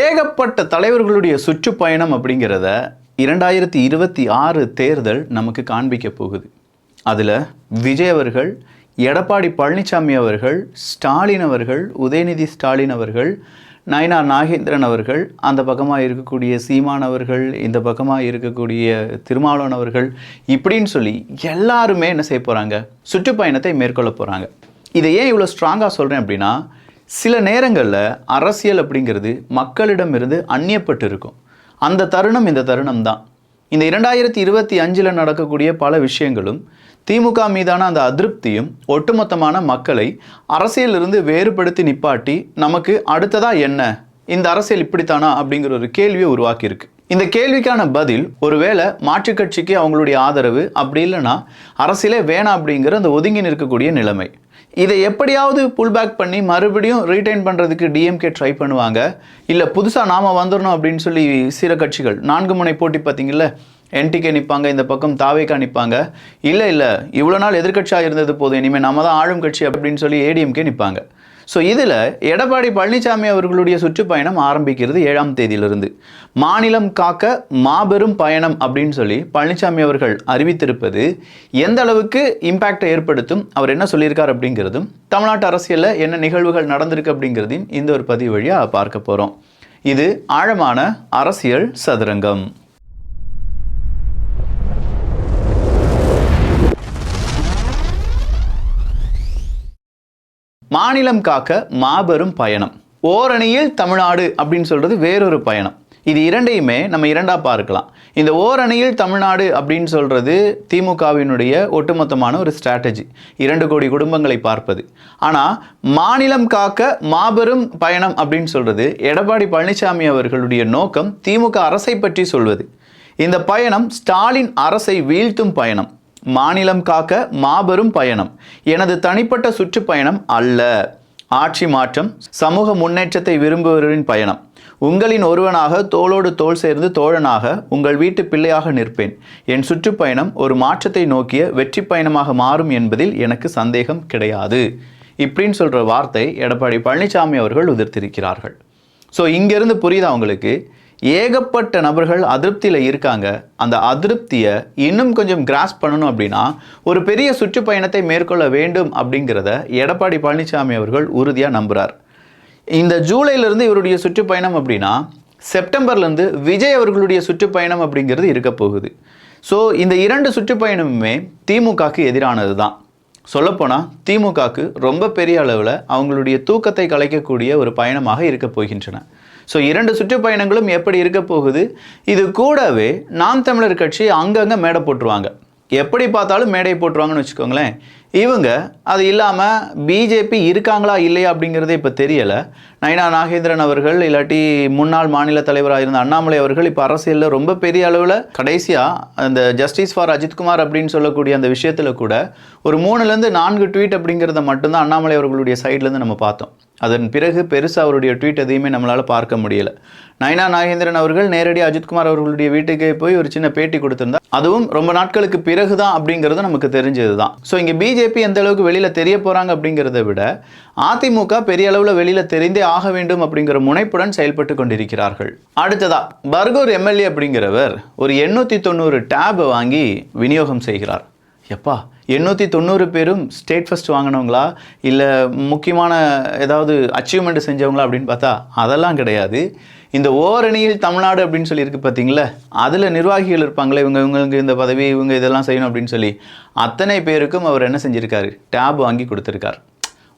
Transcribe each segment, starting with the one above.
ஏகப்பட்ட தலைவர்களுடைய சுற்றுப்பயணம் அப்படிங்கிறத 2026 தேர்தல் நமக்கு காண்பிக்க போகுது. அதில் விஜய் அவர்கள், எடப்பாடி பழனிசாமி அவர்கள், ஸ்டாலின் அவர்கள், உதயநிதி ஸ்டாலின் அவர்கள், நயினார் நாகேந்திரன் அவர்கள், அந்த பக்கமாக இருக்கக்கூடிய சீமான் அவர்கள், இந்த பக்கமாக இருக்கக்கூடிய திருமாவளவன் அவர்கள், இப்படின்னு சொல்லி எல்லாருமே என்ன செய்ய போகிறாங்க, சுற்றுப்பயணத்தை மேற்கொள்ள போகிறாங்க. இதை ஏன் இவ்வளோ ஸ்ட்ராங்காக சொல்கிறேன் அப்படின்னா, சில நேரங்களில் அரசியல் அப்படிங்கிறது மக்களிடமிருந்து அந்நியப்பட்டு இருக்கும். அந்த தருணம் இந்த தருணம் தான். இந்த 2025 நடக்கக்கூடிய பல விஷயங்களும் திமுக மீதான அந்த அதிருப்தியும் ஒட்டுமொத்தமான மக்களை அரசியலிருந்து வேறுபடுத்தி நிப்பாட்டி நமக்கு அடுத்ததாக என்ன, இந்த அரசியல் இப்படித்தானா அப்படிங்கிற ஒரு கேள்வியை உருவாக்கியிருக்கு. இந்த கேள்விக்கான பதில் ஒருவேளை மாற்றுக் கட்சிக்கு அவங்களுடைய ஆதரவு, அப்படி இல்லைன்னா அரசியலே வேணாம் அப்படிங்கிற அந்த ஒதுங்கி நிற்கக்கூடிய நிலைமை. இதை எப்படியாவது புல்பேக் பண்ணி மறுபடியும் ரீட்டைன் பண்ணுறதுக்கு டிஎம்கே ட்ரை பண்ணுவாங்க. இல்லை புதுசாக நாம் வந்துடணும் அப்படின்னு சொல்லி சில கட்சிகள் 4 முனை போட்டி பார்த்தீங்கல்ல, என்டிகே நிற்பாங்க, இந்த பக்கம் தாவேக்கா நிற்பாங்க. இல்லை இவ்வளோ நாள் எதிர்கட்சியாக இருந்தது போதும், இனிமேல் நம்ம தான் ஆளும் கட்சி அப்படின்னு சொல்லி ஏடிஎம்கே நிற்பாங்க. ஸோ இதில் எடப்பாடி பழனிசாமி அவர்களுடைய சுற்றுப்பயணம் ஆரம்பிக்கிறது 7ஆம் தேதியிலிருந்து. மாநிலம் காக்க மாபெரும் பயணம் அப்படின்னு சொல்லி பழனிசாமி அவர்கள் அறிவித்திருப்பது எந்த அளவுக்கு இம்பேக்டை ஏற்படுத்தும், அவர் என்ன சொல்லியிருக்கார் அப்படிங்கிறதும், தமிழ்நாட்டு அரசியலில் என்ன நிகழ்வுகள் நடந்திருக்கு அப்படிங்கிறதையும் இந்த ஒரு பதிவு வழியாக பார்க்க போகிறோம். இது ஆழமான அரசியல் சதுரங்கம். மாநிலம் காக்க மாபெரும் பயணம், ஓரணியில் தமிழ்நாடு அப்படின்னு சொல்றது வேறொரு பயணம். இது இரண்டையுமே நம்ம இரண்டா பார்க்கலாம். இந்த ஓரணியில் தமிழ்நாடு அப்படின்னு சொல்றது திமுகவினுடைய ஒட்டுமொத்தமான ஒரு ஸ்ட்ராட்டஜி, 2 கோடி குடும்பங்களை பார்ப்பது. ஆனால் மாநிலம் காக்க மாபெரும் பயணம் அப்படின்னு சொல்றது எடப்பாடி பழனிசாமி அவர்களுடைய நோக்கம் திமுக அரசை பற்றி சொல்வது. இந்த பயணம் ஸ்டாலின் அரசை வீழ்த்தும் பயணம். மாநிலம் காக்க மாபெரும் பயணம் எனது தனிப்பட்ட சுற்றுப்பயணம் அல்ல, ஆட்சி மாற்றம், சமூக முன்னேற்றத்தை விரும்புவரின் பயணம். உங்களின் ஒருவனாக தோளோடு தோள் சேர்ந்து தோழனாக உங்கள் வீட்டு பிள்ளையாக நிற்பேன். என் சுற்றுப்பயணம் ஒரு மாற்றத்தை நோக்கிய வெற்றி பயணமாக மாறும் என்பதில் எனக்கு சந்தேகம் கிடையாது. இப்படின்னு சொல்கிற வார்த்தை எடப்பாடி பழனிசாமி அவர்கள் உதிர்த்திருக்கிறார்கள். ஸோ இங்கேருந்து புரியுதா உங்களுக்கு, ஏகப்பட்ட நபர்கள் அதிருப்தியில் இருக்காங்க. அந்த அதிருப்தியை இன்னும் கொஞ்சம் கிராஸ் பண்ணணும் அப்படின்னா ஒரு பெரிய சுற்றுப்பயணத்தை மேற்கொள்ள வேண்டும் அப்படிங்கிறத எடப்பாடி பழனிசாமி அவர்கள் உறுதியாக நம்புகிறார். இந்த ஜூலையிலிருந்து இவருடைய சுற்றுப்பயணம் அப்படின்னா செப்டம்பர்லேருந்து விஜய் அவர்களுடைய சுற்றுப்பயணம் அப்படிங்கிறது இருக்க போகுது. ஸோ இந்த 2 சுற்றுப்பயணமுமே திமுகவுக்கு எதிரானது தான். சொல்லப்போனால் திமுகவுக்கு ரொம்ப பெரிய அளவில் அவங்களுடைய தூக்கத்தை கலைக்கக்கூடிய ஒரு பயணமாக இருக்க போகின்றன. ஸோ 2 சுற்றுப்பயணங்களும் எப்படி இருக்க போகுது, இது கூடவே நாம் தமிழர் கட்சி அங்கங்கே மேடை போட்டுருவாங்க. எப்படி பார்த்தாலும் மேடை போட்டுருவாங்கன்னு வச்சுக்கோங்களேன். இவங்க அது இல்லாமல் பிஜேபி இருக்காங்களா இல்லையா அப்படிங்கிறதே இப்போ தெரியலை. நயினார் நாகேந்திரன் அவர்கள், இல்லாட்டி முன்னாள் மாநில தலைவராக இருந்த அண்ணாமலை அவர்கள் இப்போ அரசியலில் ரொம்ப பெரிய அளவில் கடைசியாக அந்த ஜஸ்டிஸ் ஃபார் அஜித்குமார் அப்படின்னு சொல்லக்கூடிய அந்த விஷயத்தில் கூட ஒரு 3லேருந்து 4 ட்வீட் அப்படிங்கிறத மட்டும்தான் அண்ணாமலை அவர்களுடைய சைட்லேருந்து நம்ம பார்த்தோம். அதன் பிறகு பெருசாக அவருடைய ட்வீட் எதையுமே நம்மளால் பார்க்க முடியலை. நயினார் நாகேந்திரன் அவர்கள் நேரடியாக அஜித்குமார் அவர்களுடைய வீட்டுக்கே போய் ஒரு சின்ன பேட்டி கொடுத்திருந்தா, அதுவும் ரொம்ப நாட்களுக்கு பிறகு தான் அப்படிங்கிறது நமக்கு தெரிஞ்சது தான். ஸோ இங்கே பிஜேபி எந்த அளவுக்கு வெளியில் தெரிய போகிறாங்க அப்படிங்கிறத விட அதிமுக பெரிய அளவில் வெளியில் தெரிந்தே ஆக வேண்டும் அப்படிங்கிற முனைப்புடன் செயல்பட்டு கொண்டிருக்கிறார்கள். அடுத்ததா பர்கூர் எம்எல்ஏ அப்படிங்கிறவர் ஒரு 890 டேபை வாங்கி விநியோகம் செய்கிறார். எப்பா 890 பேரும் ஸ்டேட் ஃபர்ஸ்ட் வாங்கினவங்களா, இல்லை முக்கியமான ஏதாவது அச்சீவ்மெண்ட் செஞ்சவங்களா அப்படின்னு பார்த்தா அதெல்லாம் கிடையாது. இந்த ஓரணியில் தமிழ்நாடு அப்படின்னு சொல்லியிருக்கு பார்த்தீங்களா, அதில் நிர்வாகிகள் இருப்பாங்களே, இவங்களுக்கு இந்த பதவி, இவங்க இதெல்லாம் செய்யணும் அப்படின்னு சொல்லி அத்தனை பேருக்கும் அவர் என்ன செஞ்சுருக்காரு, டேப் வாங்கி கொடுத்துருக்கார்.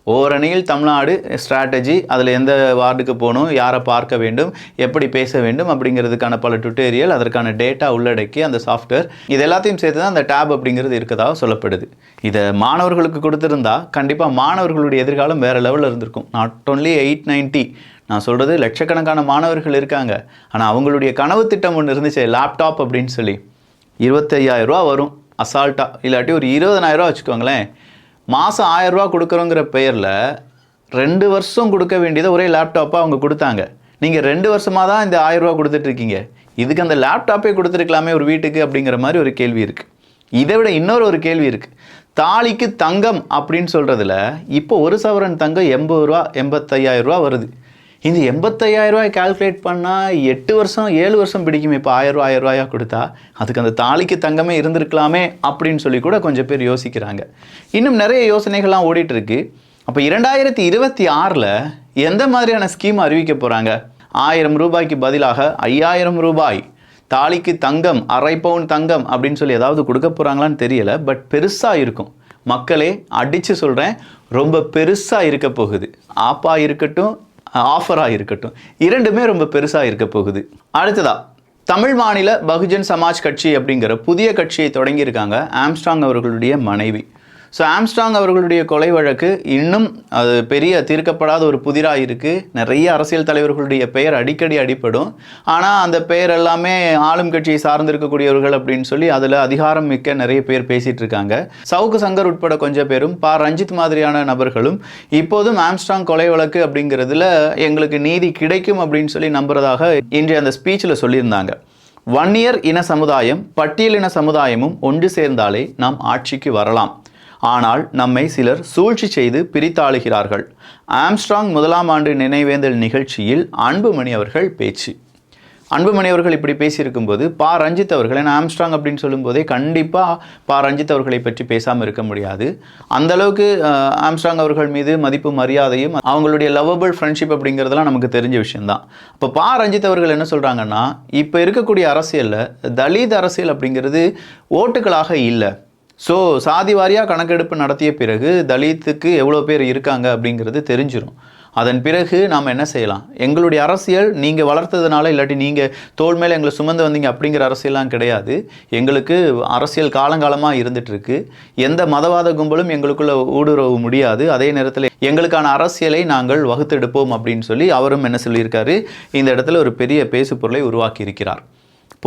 ஓரணியில் தமிழ்நாடு ஸ்ட்ராட்டஜி, அதில் எந்த வார்டுக்கு போகணும், யாரை பார்க்க வேண்டும், எப்படி பேச வேண்டும் அப்படிங்கிறதுக்கான பல டுட்டோரியல், அதற்கான டேட்டா உள்ளடக்கி அந்த சாஃப்ட்வேர், இது எல்லாத்தையும் சேர்த்து தான் அந்த டேப் அப்படிங்கிறது இருக்கதாக சொல்லப்படுது. இதை மாணவர்களுக்கு கொடுத்துருந்தா கண்டிப்பாக மாணவர்களுடைய எதிர்காலம் வேறு லெவலில் இருந்திருக்கும். நாட் ஓன்லி 890, நான் சொல்கிறது லட்சக்கணக்கான மாணவர்கள் இருக்காங்க. ஆனால் அவங்களுடைய கனவு திட்டம் ஒன்று இருந்துச்சு, லேப்டாப் அப்படின்னு சொல்லி. 25,000 ரூபா வரும் அசால்ட்டாக, இல்லாட்டி ஒரு 20,000 ரூபா வச்சுக்கோங்களேன். மாதம் 1000 ரூபா கொடுக்குறோங்கிற பெயரில் 2 வருஷம் கொடுக்க வேண்டியதை ஒரே லேப்டாப்பாக அவங்க கொடுத்தாங்க. நீங்கள் 2 வருஷமாக தான் இந்த 1000 ரூபா கொடுத்துட்ருக்கீங்க. இதுக்கு அந்த லேப்டாப்பே கொடுத்துருக்கலாமே ஒரு வீட்டுக்கு அப்படிங்கிற மாதிரி ஒரு கேள்வி இருக்குது. இதை விட இன்னொரு கேள்வி இருக்குது. தாலிக்கு தங்கம் அப்படின்னு சொல்கிறதுல இப்போ 1 சவரன் தங்கம் 80 ரூபா 85,000 ரூபா வருது. இந்த 85,000 ரூபாய் கால்குலேட் பண்ணால் 8 வருஷம் 7 வருஷம் பிடிக்குமே. இப்போ 1000 ரூபாயாக கொடுத்தா அதுக்கு அந்த தாலிக்கு தங்கமே இருந்திருக்கலாமே அப்படின்னு சொல்லி கூட கொஞ்சம் பேர் யோசிக்கிறாங்க. இன்னும் நிறைய யோசனைகள்லாம் ஓடிட்டு இருக்கு. அப்போ 2026 எந்த மாதிரியான ஸ்கீம் அறிவிக்க போகிறாங்க? 1000 ரூபாய்க்கு பதிலாக 5000 ரூபாய், தாலிக்கு தங்கம், அரை பவுன் தங்கம் அப்படின்னு சொல்லி ஏதாவது கொடுக்க போகிறாங்களான்னு தெரியல. பட் பெருசாக இருக்கும். மக்களே அடித்து சொல்கிறேன், ரொம்ப பெருசாக இருக்க போகுது. ஆப்பாக இருக்கட்டும், ஆஃபராக இருக்கட்டும், இரண்டுமே ரொம்ப பெருசாக இருக்க போகுது. அடுத்ததா தமிழ் மாநில பகுஜன் சமாஜ் கட்சி அப்படிங்கிற புதிய கட்சியை தொடங்கியிருக்காங்க ஆம்ஸ்ட்ராங் அவர்களுடைய மனைவி. ஸோ ஆம்ஸ்ட்ராங் அவர்களுடைய கொலை வழக்கு இன்னும் அது பெரிய தீர்க்கப்படாத ஒரு புதிராக இருக்குது. நிறைய அரசியல் தலைவர்களுடைய பெயர் அடிக்கடி அடிப்படும். ஆனால் அந்த பெயர் எல்லாமே ஆளும் கட்சியை சார்ந்திருக்கக்கூடியவர்கள் அப்படின்னு சொல்லி அதில் அதிகாரம் மிக்க நிறைய பேர் பேசிகிட்டு இருக்காங்க. சவுக்கு சங்கர் உட்பட கொஞ்சம் பேரும், ரஞ்சித் மாதிரியான நபர்களும் இப்போதும் ஆம்ஸ்ட்ராங் கொலை வழக்கு அப்படிங்கிறதுல எங்களுக்கு நீதி கிடைக்கும் அப்படின்னு சொல்லி நம்புறதாக இன்றைய அந்த ஸ்பீச்சில் சொல்லியிருந்தாங்க. வன்னியர் இன சமுதாயம், பட்டியலின சமுதாயமும் ஒன்று சேர்ந்தாலே நாம் ஆட்சிக்கு வரலாம். ஆனால் நம்மை சிலர் சூழ்ச்சி செய்து பிரித்தாளுகிறார்கள். ஆம்ஸ்ட்ராங் 1ஆம் ஆண்டு நினைவேந்தல் நிகழ்ச்சியில் அன்புமணி அவர்கள் பேச்சு. அன்புமணி அவர்கள் இப்படி பேசியிருக்கும்போது ரஞ்சித் அவர்கள், ஏன்னா ஆம்ஸ்ட்ராங் அப்படின்னு சொல்லும்போதே கண்டிப்பாக ரஞ்சித் அவர்களை பற்றி பேசாமல் இருக்க முடியாது. அந்தளவுக்கு ஆம்ஸ்ட்ராங் அவர்கள் மீது மதிப்பு மரியாதையும் அவங்களுடைய லவ்வபிள் ஃப்ரெண்ட்ஷிப் அப்படிங்கிறதுலாம் நமக்கு தெரிஞ்ச விஷயம்தான். இப்போ ரஞ்சித் அவர்கள் என்ன சொல்கிறாங்கன்னா, இப்போ இருக்கக்கூடிய அரசியலில் தலித் அரசியல் அப்படிங்கிறது ஓட்டுகளாக இல்லை. ஸோ சாதி வாரியாக கணக்கெடுப்பு நடத்திய பிறகு தலித்துக்கு எவ்வளோ பேர் இருக்காங்க அப்படிங்கிறது தெரிஞ்சிடும். அதன் பிறகு நாம் என்ன செய்யலாம்? எங்களுடைய அரசியல் நீங்கள் வளர்த்ததுனால, இல்லாட்டி நீங்கள் தோள் மேலே எங்களை சுமந்து வந்தீங்க அப்படிங்கிற அரசியல்லாம் கிடையாது. எங்களுக்கு அரசியல் காலங்காலமாக இருந்துகிட்ருக்கு. எந்த மதவாத கும்பலும் எங்களுக்குள்ள ஊடுருவ முடியாது. அதே நேரத்தில் எங்களுக்கான அரசியலை நாங்கள் வகுத்தெடுப்போம் அப்படின்னு சொல்லி அவரும் என்ன சொல்லியிருக்காரு, இந்த இடத்துல ஒரு பெரிய பேசு பொருளை உருவாக்கி இருக்கிறார்.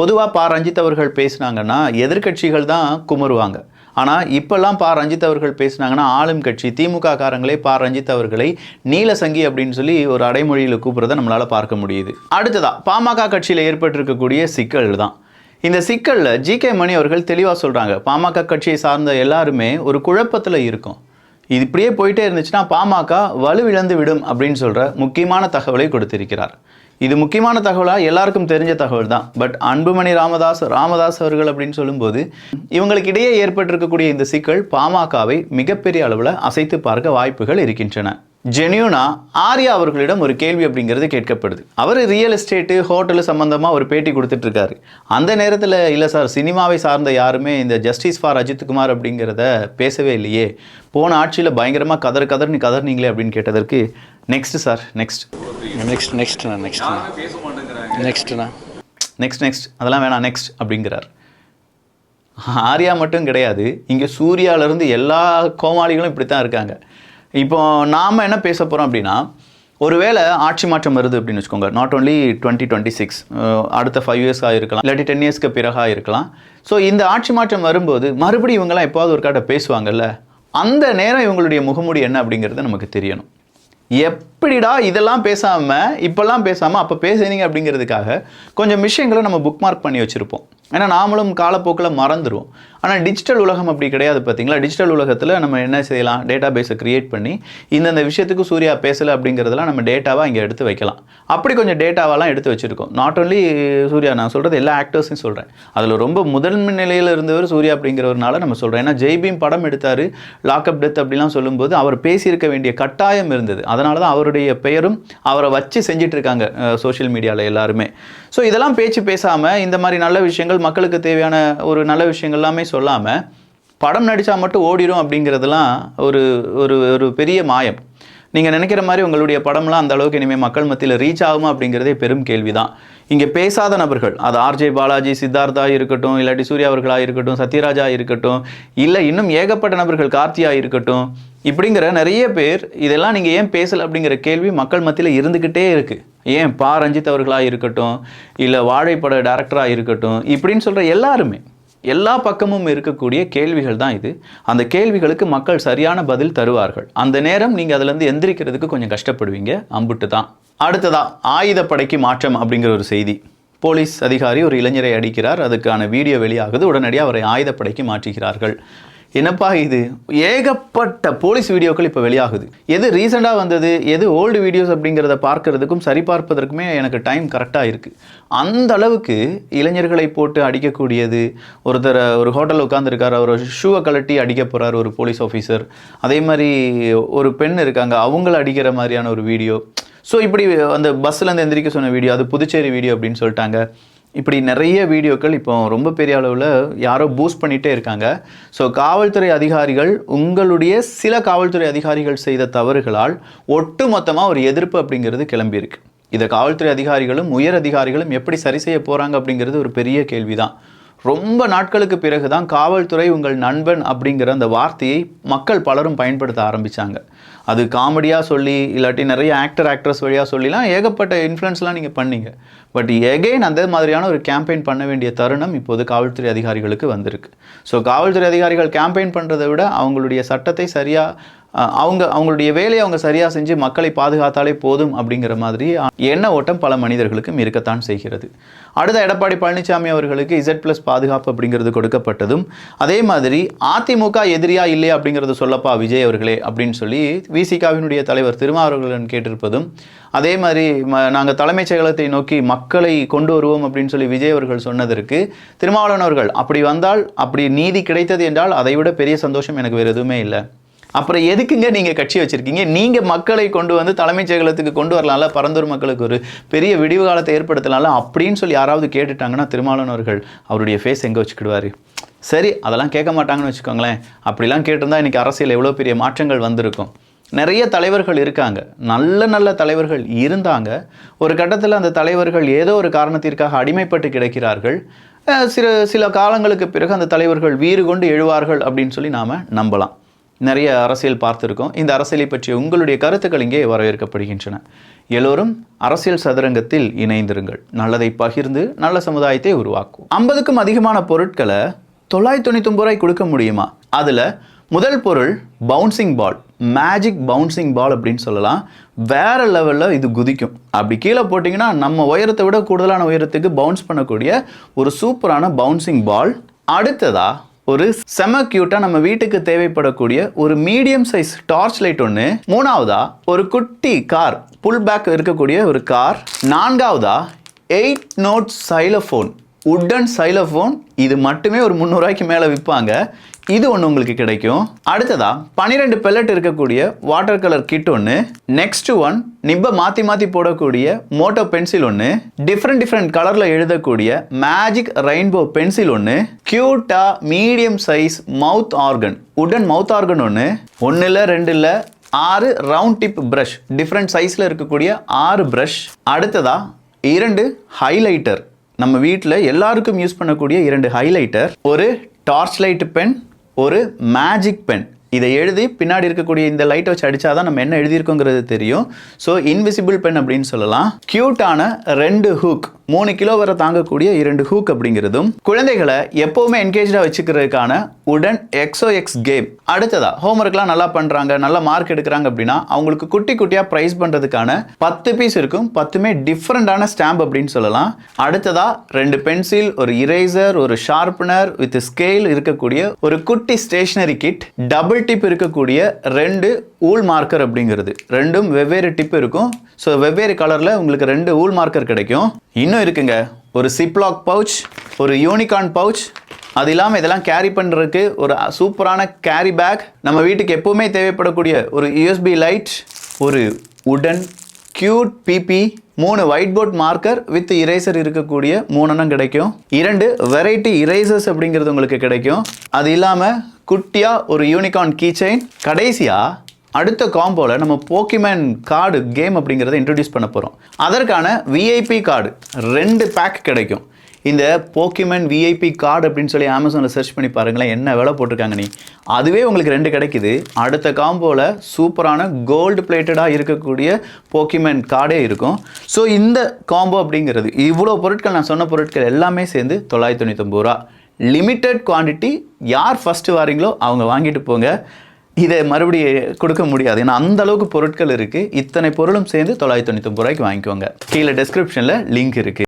பொதுவாக ரஞ்சித் அவர்கள் பேசினாங்கன்னா எதிர்கட்சிகள் தான் குமருவாங்க. ஆனால் இப்போல்லாம் ரஞ்சித் அவர்கள் பேசினாங்கன்னா ஆளும் கட்சி திமுக காரங்களே ரஞ்சித் அவர்களை நீலசங்கி அப்படின்னு சொல்லி ஒரு அடைமொழியில் கூப்பிட்றத நம்மளால் பார்க்க முடியுது. அடுத்ததா பாமக கட்சியில் ஏற்பட்டிருக்கக்கூடிய சிக்கல் தான். இந்த சிக்கலில் ஜி.கே. மணி அவர்கள் தெளிவாக சொல்கிறாங்க, பாமக கட்சியை சார்ந்த எல்லாருமே ஒரு குழப்பத்தில் இருக்கும். இது இப்படியே போயிட்டே இருந்துச்சுன்னா பாமக வலுவிழந்து விடும் அப்படின்னு சொல்கிற முக்கியமான தகவலை கொடுத்திருக்கிறார். இது முக்கியமான தகவலாக எல்லாருக்கும் தெரிஞ்ச தகவல் தான். பட் அன்புமணி ராமதாஸ் அவர்கள் அப்படின்னு சொல்லும்போது இவங்களுக்கு இடையே ஏற்பட்டிருக்கக்கூடிய இந்த சிக்கல் பாமகவை மிகப்பெரிய அளவில் அசைத்து பார்க்க வாய்ப்புகள் இருக்கின்றன. ஜென்யூனா ஆர்யா அவர்களிடம் ஒரு கேள்வி அப்படிங்கிறது கேட்கப்படுது. அவர் ரியல் எஸ்டேட்டு ஹோட்டலு சம்மந்தமாக ஒரு பேட்டி கொடுத்துட்டு இருக்காரு. அந்த நேரத்தில் இல்லை சார், சினிமாவை சார்ந்த யாருமே இந்த ஜஸ்டிஸ் ஃபார் அஜித்குமார் அப்படிங்கிறத பேசவே இல்லையே, போன ஆட்சியில் பயங்கரமாக கதர்னீங்களே அப்படின்னு கேட்டதற்கு நெக்ஸ்ட் சார் நெக்ஸ்ட் அதெல்லாம் வேணாம் நெக்ஸ்ட் அப்படிங்கிறார். ஆர்யா மட்டும் கிடையாது, இங்கே சூர்யாவிலேருந்து எல்லா கோமாளிகளும் இப்படி தான் இருக்காங்க. இப்போ நாம் என்ன பேச போகிறோம் அப்படின்னா, ஒருவேளை ஆட்சி மாற்றம் வருது அப்படின்னு வச்சுக்கோங்க, நாட் ஓன்லி 2026, அடுத்த 5 இயர்ஸாக இருக்கலாம், இல்லாட்டி 10 இயர்ஸ்க்கு பிறகாக இருக்கலாம். ஸோ இந்த ஆட்சி மாற்றம் வரும்போது மறுபடியும் இவங்கெல்லாம் எப்போது ஒரு காட்ட பேசுவாங்கல்ல, அந்த நேரம் இவங்களுடைய முகமூடி என்ன அப்படிங்கிறது நமக்கு தெரியணும். எப்படிடா இதெல்லாம் பேசாமல் இப்போல்லாம் பேசாமல் அப்போ பேசுனீங்க அப்படிங்கிறதுக்காக கொஞ்சம் விஷயங்களை நம்ம புக் மார்க் பண்ணி வச்சுருப்போம். ஏன்னா நாமளும் காலப்போக்கில் மறந்துடுவோம். ஆனால் டிஜிட்டல் உலகம் அப்படி கிடையாது பார்த்தீங்களா. டிஜிட்டல் உலகத்தில் நம்ம என்ன செய்யலாம், டேட்டா பேஸை க்ரியேட் பண்ணி இந்தந்த விஷயத்துக்கு சூர்யா பேசலை அப்படிங்கிறதெல்லாம் நம்ம டேட்டாவாக இங்கே எடுத்து வைக்கலாம். அப்படி கொஞ்சம் டேட்டாவெல்லாம் எடுத்து வச்சுருக்கோம். நாட் ஓன்லி சூர்யா, நான் சொல்கிறது எல்லா ஆக்டர்ஸையும் சொல்கிறேன். அதில் ரொம்ப முதன்மை நிலையில் இருந்தவர் சூர்யா அப்படிங்கிறவர்னால நம்ம சொல்கிறேன். ஏன்னா ஜெய்பீம் படம் எடுத்தார், லாக்அப் டெத் அப்படிலாம் சொல்லும்போது அவர் பேசியிருக்க வேண்டிய கட்டாயம் இருந்தது. அதனால தான் அவருடைய பெயரும் அவரை வச்சு செஞ்சிட்டு இருக்காங்க சோஷியல் மீடியாவில் எல்லாருமே. ஸோ இதெல்லாம் பேசாமல் இந்த மாதிரி நல்ல விஷயங்கள், மக்களுக்கு தேவையான ஒரு நல்ல விஷயங்கள் எல்லாமே சொல்லாமல் படம் நடித்தா மட்டும் ஓடிடும் அப்படிங்கிறதுலாம் ஒரு ஒரு பெரிய மாயம். நீங்கள் நினைக்கிற மாதிரி உங்களுடைய படம்லாம் அந்த அளவுக்கு இனிமேல் மக்கள் மத்தியில் ரீச் ஆகுமா அப்படிங்கிறதே பெரும் கேள்வி தான். இங்கே பேசாத நபர்கள், அது ஆர்ஜே பாலாஜி, சித்தார்த்தா இருக்கட்டும், இல்லாட்டி சூர்யா அவர்களாக இருக்கட்டும், சத்யராஜா இருக்கட்டும், இல்லை இன்னும் ஏகப்பட்ட நபர்கள், கார்த்தியா இருக்கட்டும், இப்படிங்கிற நிறைய பேர் இதெல்லாம் நீங்கள் ஏன் பேசலை அப்படிங்கிற கேள்வி மக்கள் மத்தியில் இருந்துக்கிட்டே இருக்குது. ஏன் ரஞ்சித் அவர்களாக இருக்கட்டும், இல்லை வாழைப்பட டைரக்டராக இருக்கட்டும், இப்படின்னு சொல்கிற எல்லாருமே எல்லா பக்கமும் இருக்கக்கூடிய கேள்விகள் தான் இது. அந்த கேள்விகளுக்கு மக்கள் சரியான பதில் தருவார்கள். அந்த நேரம் நீங்கள் அதுலேருந்து எந்திரிக்கிறதுக்கு கொஞ்சம் கஷ்டப்படுவீங்க, அம்புட்டு தான். அடுத்ததா ஆயுதப்படைக்கு மாற்றம் அப்படிங்கிற ஒரு செய்தி. போலீஸ் அதிகாரி ஒரு இளைஞரை அடிக்கிறார், அதுக்கான வீடியோ வெளியாகுது, உடனடியாக அவரை ஆயுதப்படைக்கு மாற்றுகிறார்கள். என்னப்பா இது, ஏகப்பட்ட போலீஸ் வீடியோக்கள் இப்போ வெளியாகுது. எது ரீசெண்டாக வந்தது, எது ஓல்டு வீடியோஸ் அப்படிங்கிறத பார்க்கறதுக்கும் சரிபார்ப்பதற்குமே எனக்கு டைம் கரெக்டாக இருக்குது. அந்த அளவுக்கு இளைஞர்களை போட்டு அடிக்கக்கூடியது. ஒருத்தர் ஒரு ஹோட்டலில் உட்காந்துருக்காரு, அவர் ஷூவை கழட்டி அடிக்க போகிறார் ஒரு போலீஸ் ஆஃபீஸர். அதே மாதிரி ஒரு பெண் இருக்காங்க, அவங்கள அடிக்கிற மாதிரியான ஒரு வீடியோ. ஸோ இப்படி அந்த பஸ்ஸில் எந்திரிக்க சொன்ன வீடியோ, அது புதுச்சேரி வீடியோ அப்படின்னு சொல்லிட்டாங்க. இப்படி நிறைய வீடியோக்கள் இப்போ ரொம்ப பெரிய அளவில் யாரோ பூஸ்ட் பண்ணிகிட்டே இருக்காங்க. ஸோ காவல்துறை அதிகாரிகள், உங்களுடைய சில காவல்துறை அதிகாரிகள் செய்த தவறுகளால் ஒட்டு மொத்தமாக ஒரு எதிர்ப்பு அப்படிங்கிறது கிளம்பியிருக்கு. இதை காவல்துறை அதிகாரிகளும் உயர் அதிகாரிகளும் எப்படி சரி செய்ய போகிறாங்க அப்படிங்கிறது ஒரு பெரிய கேள்வி தான். ரொம்ப நாட்களுக்கு பிறகு தான் காவல்துறை உங்கள் நண்பன் அப்படிங்கிற அந்த வார்த்தையை மக்கள் பலரும் பயன்படுத்த ஆரம்பித்தாங்க. அது காமெடியாக சொல்லி, இல்லாட்டி நிறைய ஆக்ட்ரஸ் வழியாக சொல்லிலாம் ஏகப்பட்ட இன்ஃப்ளூயன்ஸ்லாம் நீங்கள் பண்ணீங்க. பட் எகெயின் அந்த மாதிரியான ஒரு கேம்பெயின் பண்ண வேண்டிய தருணம் இப்போது காவல்துறை அதிகாரிகளுக்கு வந்திருக்கு. ஸோ காவல்துறை அதிகாரிகள் கேம்பெயின் பண்ணுறதை விட அவங்களுடைய சட்டத்தை சரியாக அவங்களுடைய வேலையை அவங்க சரியாக செஞ்சு மக்களை பாதுகாத்தாலே போதும் அப்படிங்கிற மாதிரி எண்ண ஓட்டம் பல மனிதர்களுக்கும் இருக்கத்தான் செய்கிறது. அடுத்த எடப்பாடி பழனிசாமி அவர்களுக்கு Z+ பாதுகாப்பு அப்படிங்கிறது கொடுக்கப்பட்டதும், அதே மாதிரி அதிமுக எதிரியா இல்லையா அப்படிங்கிறது சொல்லப்பா விஜய் அவர்களே அப்படின்னு சொல்லி விசிகாவினுடைய தலைவர் திருமாவளவன் கேட்டிருப்பதும், அதே மாதிரி நாங்கள் தலைமைச் செயலகத்தை நோக்கி மக்களை கொண்டு வருவோம் அப்படின்னு சொல்லி விஜய் அவர்கள் சொன்னதற்கு திருமாவளவன் அவர்கள், அப்படி வந்தால் அப்படி நீதி கிடைத்தது என்றால் அதை விட பெரிய சந்தோஷம் எனக்கு வேறு எதுவுமே இல்லை. அப்புறம் எதுக்குங்க நீங்கள் கட்சி வச்சுருக்கீங்க? நீங்கள் மக்களை கொண்டு வந்து தலைமைச் செயலகத்துக்கு கொண்டு வரலாம்ல, பரந்தூர் மக்களுக்கு ஒரு பெரிய விடிவு காலத்தை ஏற்படுத்தலாம்ல அப்படின்னு சொல்லி யாராவது கேட்டுட்டாங்கன்னா திருமாவளவன் அவர்கள் அவருடைய ஃபேஸ் எங்கே வச்சுக்கிடுவார்? சரி, அதெல்லாம் கேட்க மாட்டாங்கன்னு வச்சுக்கோங்களேன். அப்படிலாம் கேட்டிருந்தா இன்றைக்கி அரசியல் எவ்வளோ பெரிய மாற்றங்கள் வந்திருக்கும். நிறைய தலைவர்கள் இருக்காங்க, நல்ல தலைவர்கள் இருந்தாங்க. ஒரு கட்டத்தில் அந்த தலைவர்கள் ஏதோ ஒரு காரணத்திற்காக அடிமைப்பட்டு கிடக்கிறார்கள். சில காலங்களுக்கு பிறகு அந்த தலைவர்கள் வீறு கொண்டு எழுவார்கள் அப்படின்னு சொல்லி நாம் நம்பலாம். நிறைய அரசியல் பார்த்துருக்கோம். இந்த அரசியலை பற்றிய உங்களுடைய கருத்துக்கள் இங்கே வரவேற்கப்படுகின்றன. எல்லோரும் அரசியல் சதுரங்கத்தில் இணைந்திருங்கள். நல்லதை பகிர்ந்து நல்ல சமுதாயத்தை உருவாக்கும். 50க்கும் அதிகமான பொருட்களை 999 ரூபாய் கொடுக்க முடியுமா? அதில் முதல் பொருள் பவுன்சிங் பால், மேஜிக் பவுன்சிங் பால் அப்படின்னு சொல்லலாம். வேற லெவலில் இது குதிக்கும். அப்படி கீழே போட்டிங்கன்னா நம்ம உயரத்தை விட கூடுதலான உயரத்துக்கு பவுன்ஸ் பண்ணக்கூடிய ஒரு சூப்பரான பவுன்சிங் பால். அடுத்ததா ஒரு செம கியூட்டாக நம்ம வீட்டுக்கு தேவைப்படக்கூடிய ஒரு மீடியம் சைஸ் டார்ச் லைட் ஒன்று. மூணாவதா ஒரு குட்டி கார், புல் பேக் இருக்கக்கூடிய ஒரு கார். நான்காவதா 8 நோட் சைலோஃபோன், உட்டன் சைலோஃபோன். இது மட்டுமே ஒரு 300 ரூபாய்க்கு மேலே விற்பாங்க. இது ஒன்று உங்களுக்கு கிடைக்கும். அடுத்ததா 12 பெல்லட் இருக்கக்கூடிய வாட்டர் கலர் கிட் ஒன்று. நெக்ஸ்ட் ஒன் நிப்பை மாற்றி போடக்கூடிய மோட்டோ பென்சில் ஒன்று. டிஃப்ரெண்ட் கலரில் எழுதக்கூடிய மேஜிக் ரெயின்போ பென்சில் ஒன்று. கியூட்டா மீடியம் சைஸ் மவுத் ஆர்கன், உடன் மவுத் ஆர்கன் ஒன்று. 1 இல்லை 2 இல்லை 6 ரவுண்ட் டிப் ப்ரஷ், டிஃப்ரெண்ட் சைஸில் இருக்கக்கூடிய 6 ப்ரஷ். அடுத்ததா 2 ஹைலைட்டர், நம்ம வீட்டில் எல்லாருக்கும் யூஸ் பண்ணக்கூடிய 2 ஹைலைட்டர். ஒரு டார்ச் லைட் பென், ஒரு மேஜிக் பென். இதை எழுதி பின்னாடி இருக்கக்கூடிய இந்த லைட்டை வச்சு அடித்தாதான் நம்ம என்ன எழுதியிருக்கோங்கிறது தெரியும். ஸோ இன்விசிபிள் பென் அப்படின்னு சொல்லலாம். க்யூட்டான 2 ஹூக், 3 கிலோ வரை தாங்கக்கூடிய 2 ஹூக் அப்படிங்கிறதும். குழந்தைகளை எப்போவுமே என்கேஜாக வச்சுக்கிறதுக்கான உடன் XOX கேம். அடுத்ததா ஹோம்ஒர்க்லாம் நல்லா பண்ணுறாங்க, நல்ல மார்க் எடுக்கிறாங்க அப்படின்னா அவங்களுக்கு குட்டியாக ப்ரைஸ் பண்ணுறதுக்கான 10 பீஸ் இருக்கும். 10மே டிஃப்ரெண்டான ஸ்டாம்ப் அப்படின்னு சொல்லலாம். அடுத்ததா 2 பென்சில், ஒரு இரேசர், ஒரு ஷார்ப்னர் வித் ஸ்கேல் இருக்கக்கூடிய ஒரு குட்டி ஸ்டேஷனரி கிட். டபுள் டிப் இருக்கக்கூடிய 2 ஊல் மார்க்கர் அப்படிங்கிறது. ரெண்டும் வெவ்வேறு டிப் இருக்கும். ஸோ வெவ்வேறு கலரில் உங்களுக்கு 2 ஊல் மார்க்கர் கிடைக்கும். இன்னும் இருக்குங்க, ஒரு சிப்லாக் பவுச், ஒரு யூனிகார்ன் பவுச். அது இல்லாமல் இதெல்லாம் கேரி பண்ணுறதுக்கு ஒரு சூப்பரான கேரி பேக். நம்ம வீட்டுக்கு எப்போவுமே தேவைப்படக்கூடிய ஒரு USB லைட், ஒரு உடன் கியூட் பிபி, 3 white board marker with eraser இருக்கக்கூடிய 3 கிடைக்கும். 2 வெரைட்டி இரேசர்ஸ் அப்படிங்கிறது உங்களுக்கு கிடைக்கும். அது இல்லாமல் குட்டியாக ஒரு யூனிகார்ன் கீ செயின். கடைசியாக அடுத்த காம்போவில் நம்ம போக்கிமேன் கார்டு கேம் அப்படிங்கிறத இன்ட்ரடியூஸ் பண்ண போகிறோம். அதற்கான VIP கார்டு 2 பேக் கிடைக்கும். இந்த போக்கிமேன் VIP கார்டு அப்படின்னு சொல்லி அமேசானில் சர்ச் பண்ணி பாருங்களேன், என்ன விலை போட்டிருக்காங்க நீ. அதுவே உங்களுக்கு 2 கிடைக்குது. அடுத்த காம்போவில் சூப்பரான கோல்டு பிளேட்டடாக இருக்கக்கூடிய போக்கிமேன் கார்டே இருக்கும். ஸோ இந்த காம்போ அப்படிங்கிறது இவ்வளோ பொருட்கள், நான் சொன்ன பொருட்கள் எல்லாமே சேர்ந்து 999 ரூபா. Limited quantity. யார் ஃபஸ்ட்டு வாரீங்களோ அவங்க வாங்கிட்டு போங்க. இதை மறுபடியும் கொடுக்க முடியாது, ஏன்னா அந்த அளவுக்கு பொருட்கள் இருக்குது. இத்தனை பொருளும் சேர்ந்து 999 ரூபாய்க்கு வாங்கிக்கோங்க. கீழே டிஸ்கிரிப்ஷனில் லிங்க் இருக்குது.